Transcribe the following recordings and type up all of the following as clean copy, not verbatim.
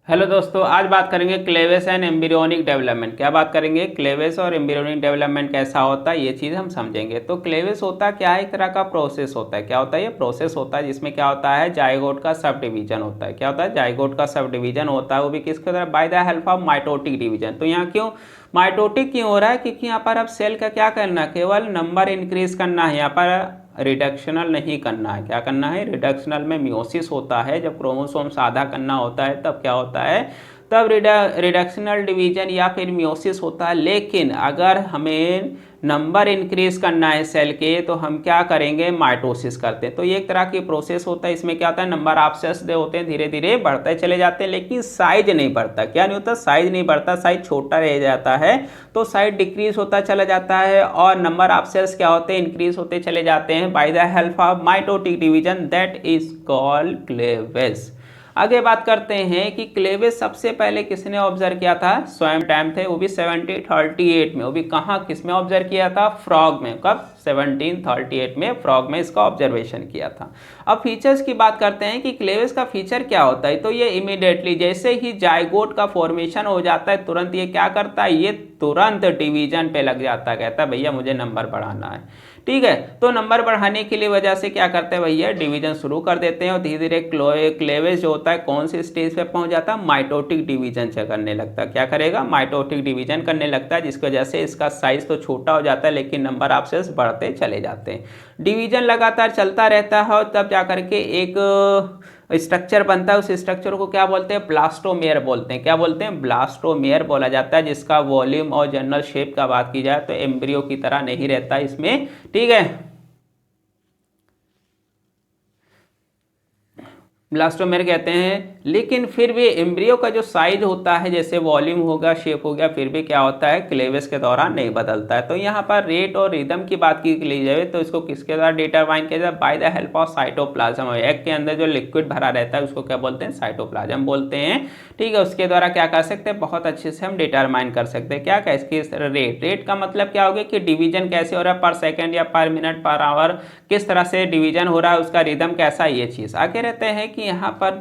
Hello दोस्तों, आज बात करेंगे क्लेवेस एंड एम्ब्रियोनिक डेवलपमेंट। क्या बात करेंगे? क्लेवेस और एम्ब्रियोनिक डेवलपमेंट कैसा होता है, ये चीज़ हम समझेंगे। तो क्लेवेस होता क्या है? एक तरह का प्रोसेस होता है। क्या होता है? ये प्रोसेस होता है जिसमें क्या होता है, जाइगोट का सब डिवीजन होता है। क्या होता है? जाइगोट का सब डिवीजन होता है, वो भी किसके द्वारा? Bye the help of mitotic division. तो यहाँ क्यों माइटोटिक क्यों हो रहा है? क्योंकि यहाँ पर अब सेल का क्या करना है, केवल नंबर इंक्रीज करना है, यहाँ पर रिडक्शनल नहीं करना है। क्या करना है? रिडक्शनल में मियोसिस होता है, जब क्रोमोसोम्स आधा करना होता है तब क्या होता है, तब रिडक्शनल डिवीजन या फिर मियोसिस होता है। लेकिन अगर हमें नंबर इंक्रीज करना है सेल के, तो हम क्या करेंगे? माइटोसिस करते हैं। तो ये एक तरह की प्रोसेस होता है। इसमें क्या होता है, नंबर ऑफ सेल्स जो होते हैं धीरे धीरे बढ़ते चले जाते हैं, लेकिन साइज नहीं बढ़ता। क्या नहीं होता? साइज नहीं बढ़ता, साइज छोटा रह जाता है, तो साइज डिक्रीज होता चला जाता है और नंबर ऑफ सेल्स क्या होते हैं, इंक्रीज होते चले जाते हैं by the help of mitotic division, that is called cleavage. आगे बात करते हैं कि क्लेवेस सबसे पहले किसने ऑब्जर्व किया था? स्वयं टाइम थे, वो भी 1738 में। वो भी कहाँ, किसमें ऑब्जर्व किया था? फ्रॉग में। कब? 1738 में फ्रॉग में इसका ऑब्जर्वेशन किया था। अब फीचर्स की बात करते हैं कि क्लेवेस का फीचर क्या होता है। तो ये इमीडिएटली जैसे ही जाइगोट का फॉर्मेशन हो जाता है, तुरंत ये क्या करता है, ये तुरंत डिवीजन पे लग जाता है। कहता है भैया मुझे नंबर बढ़ाना है। ठीक है, तो नंबर बढ़ाने के लिए वजह से क्या करते हैं भैया, डिवीजन शुरू कर देते हैं और धीरे धीरे क्लेवेस जो होता है कौन सी स्टेज पे पहुंच जाता है, माइटोटिक डिवीजन से करने लगता है। क्या करेगा? माइटोटिक डिवीजन करने लगता है, जिसकी वजह से इसका साइज तो छोटा हो जाता है लेकिन नंबर ऑफ सेल्स बढ़ते चले जाते हैं। डिवीजन लगातार चलता रहता है और तब जाकर के एक स्ट्रक्चर बनता है। उस स्ट्रक्चर को क्या बोलते हैं? ब्लास्टोमेयर बोलते हैं। क्या बोलते हैं? ब्लास्टोमेयर बोला जाता है, जिसका वॉल्यूम और जनरल शेप का बात की जाए तो एम्ब्रियो की तरह नहीं रहता इसमें। ठीक है, ब्लास्टोमेर कहते हैं। लेकिन फिर भी एम्ब्रियो का जो साइज होता है, जैसे वॉल्यूम होगा, शेप हो गया, फिर भी क्या होता है, क्लेवेस के दौरान नहीं बदलता है। तो यहाँ पर रेट और रिदम की बात की ली जाए तो इसको किसके द्वारा डिटरमाइन किया जाए? Bye the help of cytoplasm. Egg के अंदर जो लिक्विड भरा रहता है उसको क्या बोलते हैं? साइटोप्लाज्म बोलते हैं। ठीक है, उसके द्वारा क्या कर सकते हैं, बहुत अच्छे से हम डिटरमाइन कर सकते हैं। क्या कैसे? रेट का मतलब क्या हो गया कि डिवीजन कैसे हो रहा है, पर सेकेंड या पर मिनट, पर आवर, किस तरह से डिवीजन हो रहा है, उसका रिदम कैसा है, ये चीज़। आगे रहते हैं कि यहाँ पर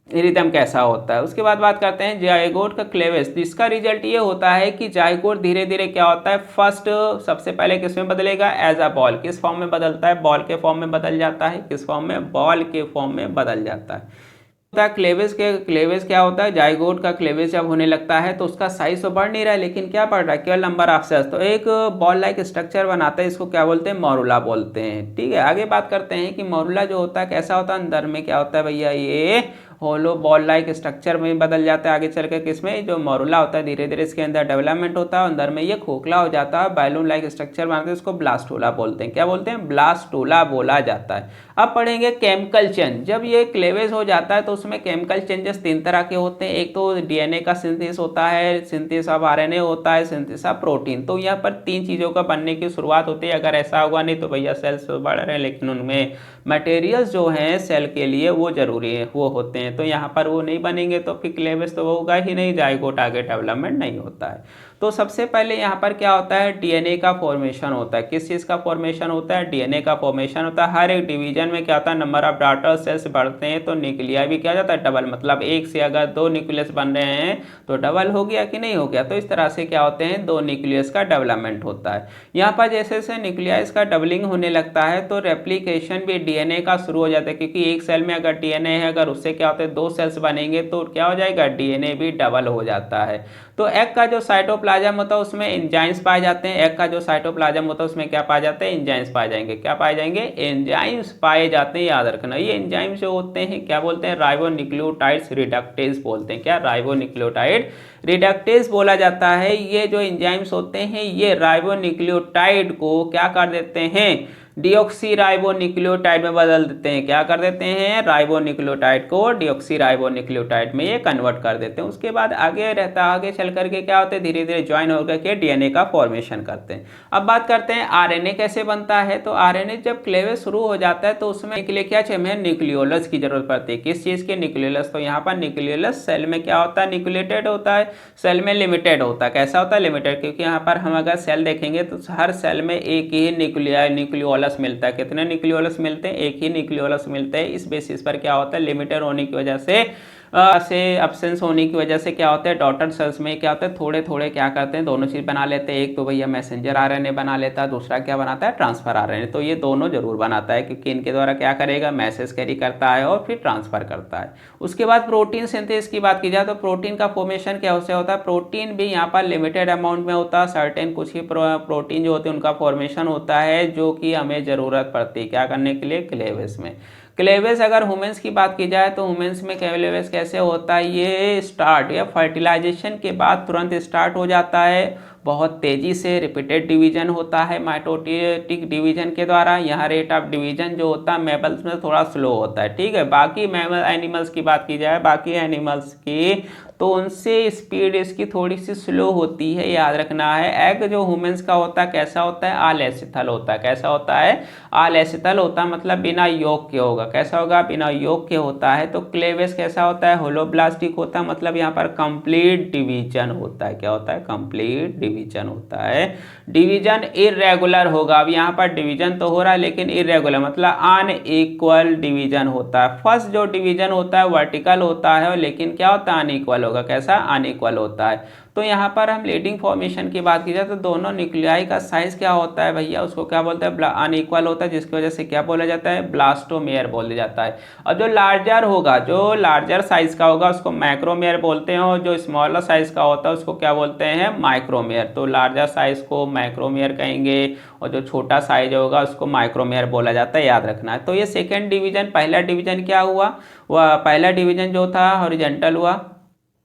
रिदम कैसा होता है। उसके बाद बात करते हैं जाइगोट का क्लेवेस, जिसका रिजल्ट ये होता है कि जाइगोट धीरे धीरे क्या होता है, फर्स्ट सबसे पहले किस में बदलेगा? As a ball. किस फॉर्म में बदलता है? बॉल के फॉर्म में बदल जाता है। किस फॉर्म में? बॉल के फॉर्म में बदल जाता है। होता है क्लेवेस क्या होता है, जाइगोट का क्लेवेस जब होने लगता है तो उसका साइज तो बढ़ नहीं रहा है, लेकिन क्या बढ़ रहा है, केवल नंबर ऑफ सेल्स। तो एक बॉल लाइक स्ट्रक्चर बनाता है, इसको क्या बोलते हैं? मोरुला बोलते हैं। ठीक है, आगे बात करते हैं कि मोरुला जो होता है कैसा होता है, अंदर में क्या होता है भैया, ये होलो बॉल लाइक स्ट्रक्चर में बदल जाता है। आगे चल के किसमें? जो मोरुला होता है धीरे धीरे इसके अंदर डेवलपमेंट होता है, अंदर में ये खोखला हो जाता है, बैलून लाइक स्ट्रक्चर बनाते हैं, इसको ब्लास्टोला बोलते हैं। क्या बोलते हैं? ब्लास्टोला बोला जाता है। अब पढ़ेंगे केमिकल चेंज। जब ये क्लेवेज हो जाता है तो उसमें केमिकल चेंजेस तीन तरह के होते हैं। एक तो डीएनए का सिंथेसिस होता है, सिंथेसिस ऑफ आरएनए होता है, सिंथेसिस ऑफ प्रोटीन। तो यहाँ पर तीन चीज़ों का बनने की शुरुआत होती है। अगर ऐसा होगा नहीं तो भैया सेल्स बढ़ रहे हैं, लेकिन उनमें मटेरियल्स जो हैं सेल के लिए वो जरूरी है, वो होते हैं। तो यहाँ पर वो नहीं बनेंगे तो फिर क्लेवेज तो होगा ही नहीं, जाइगोट आगे डेवलपमेंट नहीं होता है। तो सबसे पहले यहाँ पर क्या होता है, डीएनए का फॉर्मेशन होता है। किस चीज़ का फॉर्मेशन होता है? डीएनए का फॉर्मेशन होता है। हर एक डिवीजन में क्या होता है, नंबर ऑफ डॉटर सेल्स बढ़ते हैं तो न्यूक्लियाई भी क्या हो जाता है, डबल। मतलब एक से अगर दो न्यूक्लियस बन रहे हैं तो डबल हो गया कि नहीं हो गया। तो इस तरह से क्या होते हैं, दो न्यूक्लियस का डेवलपमेंट होता है। यहाँ पर जैसे जैसे न्यूक्लियस का डबलिंग होने लगता है तो रेप्लिकेशन भी डीएनए का शुरू हो जाता है, क्योंकि एक सेल में अगर डीएनए है, अगर उससे क्या होता है दो सेल्स बनेंगे तो क्या हो जाएगा, डीएनए भी डबल हो जाता है। तो एग का जो साइटोप्लाज्म होता है उसमें एंजाइम्स पाए जाते हैं। एग का जो साइटोप्लाज्म होता है उसमें क्या पाए जाते हैं, एंजाइम्स पाए जाएंगे। क्या पाए जाएंगे? एंजाइम्स पाए जाते हैं, याद रखना। ये एंजाइम्स जो होते हैं क्या बोलते हैं, राइबोन्यूक्लियोटाइड्स रिडक्टेज बोलते हैं। क्या? राइबोन्यूक्लियोटाइड रिडक्टेज बोला जाता है। ये जो एंजाइम्स होते हैं ये राइबोन्यूक्लियोटाइड को क्या कर देते हैं, डिऑक्सी राइबोन्यूक्लियोटाइड में बदल देते हैं। क्या कर देते हैं, राइबोन्यूक्लियोटाइड को डिऑक्सी राइबोन्यूक्लियोटाइड में ये कन्वर्ट कर देते हैं। उसके बाद आगे रहता है, आगे चल करके क्या होते हैं, धीरे धीरे ज्वाइन होकर के डीएनए का फॉर्मेशन करते हैं। अब बात करते हैं आरएनए कैसे बनता है। तो आरएनए जब क्लेवेज शुरू हो जाता है तो उसमें के लिए क्या चाहिए, हमें न्यूक्लियोलस की जरूरत पड़ती है। किस चीज के? न्यूक्लियोलस। तो यहाँ पर न्यूक्लियोलस सेल में क्या होता है, न्यूक्लिएटेड होता है, सेल में लिमिटेड होता है। कैसा होता है? लिमिटेड। क्योंकि यहाँ पर हम अगर सेल देखेंगे तो हर सेल में एक ही न्यूक्लियोलस मिलता है। कितने न्यूक्लियोलस मिलते हैं? एक ही न्यूक्लियोलस मिलते हैं। इस बेसिस पर क्या होता है, लिमिटेड होने की वजह से से अब्सेंस होने की वजह से क्या होता है, डॉटर सेल्स में क्या होता है, थोड़े थोड़े क्या करते हैं, दोनों चीज़ बना लेते हैं। एक तो भैया मैसेंजर आरएनए बना लेता है, दूसरा क्या बनाता है, ट्रांसफर आरएनए। तो ये दोनों जरूर बनाता है, क्योंकि इनके द्वारा क्या करेगा, मैसेज कैरी करता है और फिर ट्रांसफर करता है। उसके बाद प्रोटीन सिंथेसिस की बात की जाए तो प्रोटीन का फॉर्मेशन क्या होता है, प्रोटीन भी यहाँ पर लिमिटेड अमाउंट में होता है। सर्टेन कुछ ही प्रोटीन जो होते हैं उनका फॉर्मेशन होता है, जो कि हमें ज़रूरत पड़ती है क्या करने के लिए, क्लेवेज में। क्लेवेज अगर वुमेन्स की बात की जाए तो वुमेन्स में क्लेवेज कैसे होता है, ये स्टार्ट या फर्टिलाइजेशन के बाद तुरंत स्टार्ट हो जाता है, बहुत तेज़ी से रिपीटेड डिवीजन होता है माइटोटिक डिवीजन के द्वारा। यहाँ रेट ऑफ डिवीजन जो होता है मेमल्स में थोड़ा स्लो होता है, ठीक है। बाकी मैमल एनिमल्स की बात की जाए, बाकी एनिमल्स की तो उनसे स्पीड इसकी थोड़ी सी स्लो होती है, याद रखना है। एग जो ह्यूमंस का होता है कैसा होता है, आलेसिथल होता है। कैसा होता है, आलेसिथल होता है, मतलब बिना योग के होगा। कैसा होगा, बिना योग के होता है। तो क्लेवेज कैसा होता है, होलोब्लास्टिक होता है, मतलब यहाँ पर कंप्लीट डिवीजन होता है। क्या होता है, कंप्लीट डिवीजन होता है। डिवीजन इरेगुलर होगा। अब यहाँ पर डिवीजन तो हो रहा है लेकिन इरेगुलर, मतलब अनइक्वल डिवीजन होता है। फर्स्ट जो डिवीजन होता है वर्टिकल होता है, लेकिन क्या होता है, अनइक्वल होगा। कैसा, अनइक्वल होता है। तो यहाँ पर हम लीडिंग फॉर्मेशन की बात की जाए तो दोनों न्यूक्लियाई का साइज क्या होता है भैया, उसको क्या बोलते हैं, अनइक्वल होता है, जिसकी वजह से क्या बोला जाता है, ब्लास्टोमेयर बोल दिया जाता है। और जो लार्जर होगा, जो लार्जर साइज का होगा उसको मैक्रोमेयर बोलते हैं, और जो स्मॉलर साइज का होता है उसको क्या बोलते हैं, माइक्रोमेयर। तो लार्जर साइज को मैक्रोमेयर कहेंगे और जो छोटा साइज होगा उसको माइक्रोमेयर बोला जाता है, याद रखना है। तो ये सेकेंड डिवीजन, पहला डिवीजन क्या हुआ, वह पहला डिवीजन जो था हॉरिजॉन्टल हुआ।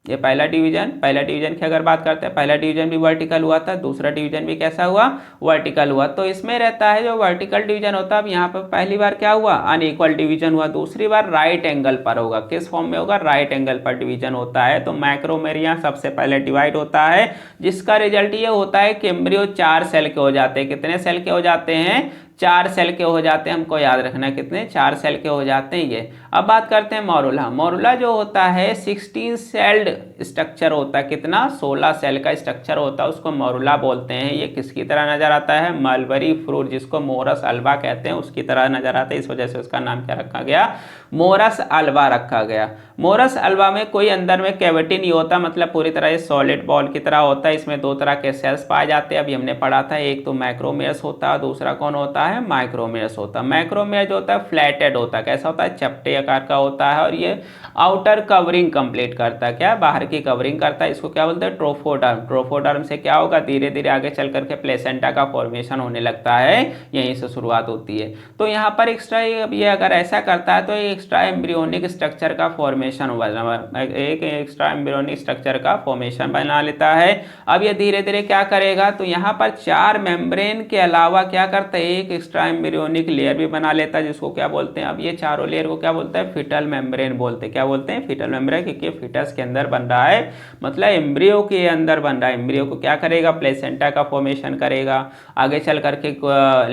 ये पहला डिवीजन की अगर बात करते हैं, पहला डिवीजन भी वर्टिकल हुआ था, दूसरा डिवीजन भी कैसा हुआ, वर्टिकल हुआ। तो इसमें रहता है जो वर्टिकल डिवीजन होता है, अब यहाँ पर पहली बार क्या हुआ, अनइक्वल डिवीजन हुआ। दूसरी बार राइट एंगल पर होगा। किस फॉर्म में होगा, राइट एंगल पर डिवीजन होता है। तो मैक्रोमेरिया सबसे पहले डिवाइड होता है, जिसका रिजल्ट ये होता है कि एम्ब्रियो 4 सेल के हो जाते हैं। कितने सेल के हो जाते हैं, 4 सेल के हो जाते हैं। हमको याद रखना है कितने, 4 सेल के हो जाते हैं ये। अब बात करते हैं मोरुला। मोरुला जो होता है 16 सेल्ड स्ट्रक्चर होता है। कितना, 16 सेल का स्ट्रक्चर होता है, उसको मोरुला बोलते हैं। ये किसकी तरह नजर आता है, मलबरी फ्रूट, जिसको मोरस अल्बा कहते हैं, उसकी तरह नजर आता है। इस वजह से उसका नाम क्या रखा गया, मोरस अल्बा रखा गया। मोरस अल्बा में कोई अंदर में कैविटी नहीं होता, मतलब पूरी तरह ये सॉलिड बॉल की तरह होता है। इसमें 2 तरह के सेल्स पाए जाते हैं, अभी हमने पढ़ा था। एक तो मैक्रोमेयर्स होता है, दूसरा कौन होता है, माइक्रोमेयर्स होता है। मैक्रोमेयर जो होता है फ्लैटेड होता है। कैसा होता है, चपटे आकार का होता है, और ये आउटर कवरिंग कंप्लीट करता है। क्या, बाहर की कवरिंग करता है। इसको क्या बोलते हैं, ट्रोफोडर्म। ट्रोफोडर्म से क्या होगा, धीरे धीरे आगे चल करके प्लेसेंटा का फॉर्मेशन होने लगता है, यहीं से शुरुआत होती है। तो यहाँ पर एक्स्ट्रा ये अगर ऐसा करता है तो एक्स्ट्रा एम्ब्रियोनिक स्ट्रक्चर का फॉर्मेशन हुआ, एक एक्स्ट्रा एम्ब्रियोनिक स्ट्रक्चर का फॉर्मेशन बना लेता है। अब ये धीरे धीरे क्या करेगा, तो यहाँ पर 4 मेम्ब्रेन के अलावा क्या करता है, एक एक्स्ट्रा एम्ब्रियोनिक लेयर भी बना लेता है, जिसको क्या बोलते हैं, अब ये चारों लेयर को क्या बोलते हैं, फिटल मेम्ब्रेन बोलते हैं। क्या बोलते हैं, फिटल मेम्ब्रेन, क्योंकि फिटस के अंदर बन रहा है, मतलब एम्ब्रियो के अंदर बन रहा है। एम्ब्रियो को क्या करेगा, प्लेसेंटा का फॉर्मेशन करेगा, आगे चल करके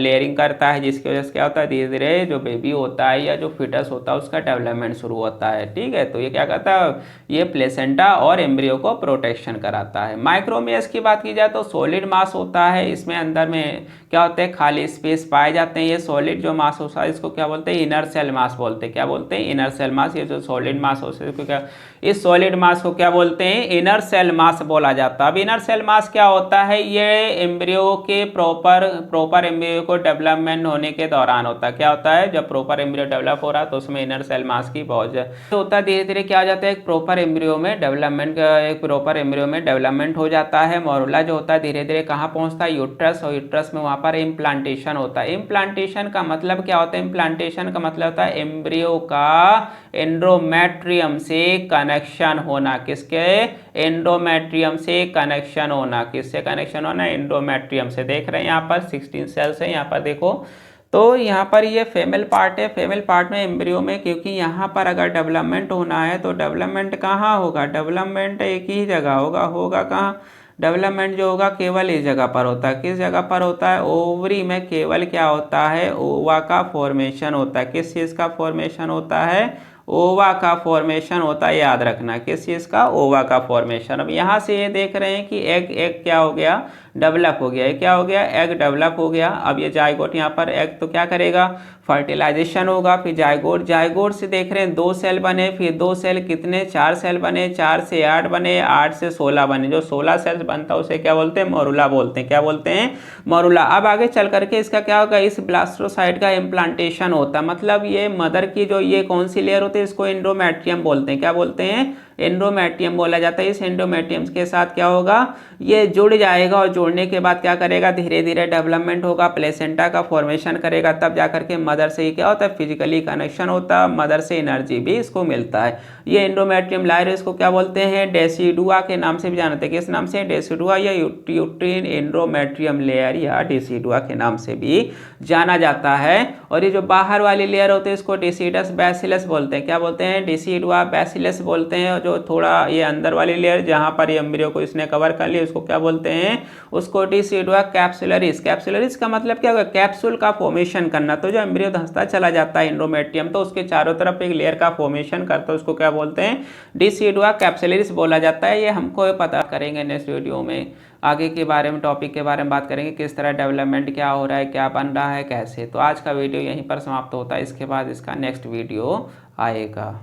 लेयरिंग करता है, जिसकी वजह से क्या होता है, धीरे धीरे जो बेबी होता है या जो फिटस होता है उसका डेवलपमेंट शुरू होता है। ठीक है, तो ये क्या करता है, ये प्लेसेंटा और एम्ब्रियो को प्रोटेक्शन कराता है। माइक्रोमेयर्स की बात की जाए तो सॉलिड मास होता है, इसमें अंदर में क्या होते हैं, खाली स्पेस पाए जाते हैं। ये सॉलिड जो मास होता है इसको क्या बोलते हैं, इनर सेल मास बोलते हैं। क्या बोलते हैं, इनर सेल मास। ये जो सॉलिड मास होता है इसको क्या, इस सॉलिड मास को क्या बोलते हैं, इनर सेल मास बोला जाता है। अब इनर सेल मास क्या होता है, ये एम्ब्रियो के प्रॉपर एम्ब्रियो को डेवलपमेंट होने के दौरान होता है। क्या होता है, जब प्रॉपर एम्ब्रियो डेवलप हो रहा है तो उसमें इनर सेल मास की बहुत होता है। धीरे धीरे क्या हो जाता है, एक प्रॉपर एम्ब्रियो में डेवलपमेंट हो जाता है। मोरुला जो होता है धीरे धीरे कहाँ पहुंचता है, यूट्रस, और यूट्रस में वहां पर इम्प्लांटेशन होता है। इम्प्लांटेशन का मतलब क्या होता है, इम्प्लांटेशन का मतलब होता है एम्ब्रियो का एंडोमेट्रियम से कनेक्शन होना। किसके, एंडोमेट्रियम से कनेक्शन होना। किससे कनेक्शन होना, एंडोमेट्रियम से। देख रहे हैं यहाँ पर 16 सेल्स है, यहाँ पर देखो। तो यहाँ पर ये फीमेल पार्ट है। फीमेल पार्ट में एम्ब्रियो में, क्योंकि यहाँ पर अगर डेवलपमेंट होना है तो डेवलपमेंट कहाँ होगा, डेवलपमेंट एक ही जगह होगा कहाँ, डेवलपमेंट जो होगा केवल इस जगह पर होता है। किस जगह पर होता है, ओवरी में केवल क्या होता है, ओवा का फॉर्मेशन होता है। किस चीज़ का फॉर्मेशन होता है, ओवा का फॉर्मेशन होता है, याद रखना। किस चीज़ का, ओवा का फॉर्मेशन। अब यहाँ से ये देख रहे हैं कि एक क्या हो गया, डेवलप हो गया। ये क्या हो गया, एग डेवलप हो गया। अब ये जायगोट यहाँ पर एग तो क्या करेगा, फर्टिलाइजेशन होगा, फिर जायगोट, जायगोट से देख रहे हैं 2 सेल बने, फिर 2 सेल कितने 4 सेल बने, 4 से 8 बने, 8 से 16 बने। जो 16 सेल्स बनता है उसे क्या बोलते हैं, मोरुला बोलते हैं। क्या बोलते हैं, मोरुला। अब आगे चल करके इसका क्या होगा, इस ब्लास्टोसाइट का इम्प्लांटेशन होता है। मतलब ये मदर की जो ये कौन सी लेयर होती है, इसको एंडोमेट्रियम बोलते हैं। क्या बोलते हैं, एंडोमेट्रियम बोला जाता है। इस एंडोमेट्रियम के साथ क्या होगा, ये जुड़ जाएगा और जुड़ने के बाद क्या करेगा, धीरे धीरे डेवलपमेंट होगा, प्लेसेंटा का फॉर्मेशन करेगा, तब जाकर के मदर से ही क्या होता है, फिजिकली कनेक्शन होता है, मदर से एनर्जी भी इसको मिलता है। ये एंडोमेट्रियम लायर, इसको क्या बोलते हैं, डेसिडुआ के नाम से भी जानते हैं। किस नाम से, डेसिडुआ या यूट्रीन एंडोमेट्रियम लेयर या डेसिडुआ के नाम से भी जाना जाता है। और ये जो बाहर वाली लेयर होती है इसको डेसिडस बैसिलस बोलते हैं। क्या बोलते हैं, डेसिडुआ बैसिलस बोलते हैं। और जो थोड़ा ये अंदर वाली लेयर जहां पर ये एम्ब्रियो को इसने कवर कर लिया उसको क्या बोलते हैं, उसको डेसिडुआ कैप्सुलरिस। कैप्सुलरिस का मतलब क्या होगा, कैप्सूल का फॉर्मेशन करना। तो जो एम्ब्रियो धंसता चला जाता है एंडोमेट्रियम, तो उसके चारों तरफ एक लेयर का फॉर्मेशन करता है, उसको क्या बोलते हैं, डेसिडुआ कैप्सुलरिस बोला जाता है। ये हमको पता करेंगे नेक्स्ट वीडियो में, आगे के बारे में, टॉपिक के बारे में बात करेंगे, किस तरह डेवलपमेंट क्या हो रहा है, क्या बन रहा है, कैसे। तो आज का वीडियो यहीं पर समाप्त होता है, इसके बाद इसका नेक्स्ट वीडियो आएगा।